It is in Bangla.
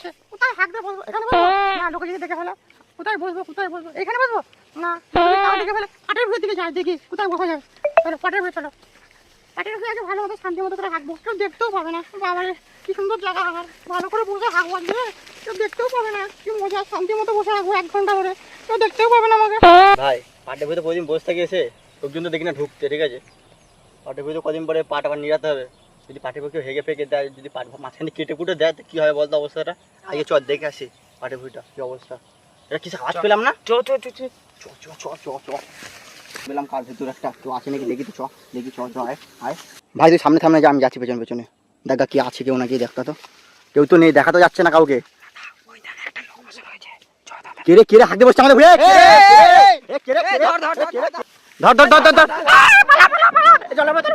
যাচ্ছে, কোথায় হাঁকতে বসবো? এখানে বসবো না, লোকে যদি দেখে ফেলে কোথায় বসবো? এখানে বসবো না, তাও দেখে ফেলে পাটের ভিতর দিকে যায়, দেখি কোথায় বসা যায়। চলো পাটের ভিতর, চলো পাটের ভিতরে আগে ভালো মতো শান্তি মতো করে হাঁকবো, কেউ দেখতেও পাবে না। বাবারে কি সুন্দর জায়গা, আমার ভালো করে বসে হাঁকবো, কেউ দেখতেও পাবে না। কি মজা, শান্তি মতো বসে হাঁকবো 1 ঘন্টা করে, কেউ দেখতেও পাবে না আমাকে। ভাই পাটের ভিতরে প্রতিদিন বসে থেকে এসে লোকজন তো দেখি না ঢুকতে, ঠিক আছে? পাটের ভিতরে কদিন পরে পাট আবার নিয়ে যেতে হবে। যদি পাটের ভিতরে হেগে ফেঁকে দেয়, যদি পাট মাঝখানে কেটে কুটে দেয়, তো কী হবে বলতো অবস্থাটা? আগে চল দেখে আসি পাটের ভিতরটা কী অবস্থা। এটা কিছু কাজ পেলাম না। চ চ চ চ চ চ চ চ পেলাম কার ভিতরে একটা কেউ আছে নাকি দেখি, তো চ দেখি, চ চ আয় আয়। ভাই তুই সামনে সামনে যা, আমি যাচ্ছি পেছনে পেছনে। দেখা কি আছে কেউ নাকি, দেখতা তো কেউ তো নেই, দেখা তো যাচ্ছে না কাউকে। কেরে কেরে হাঁকতে বসছে আমাদের ঘুরে, ধর ধর ধর ধর ধর। জলের ভেতর,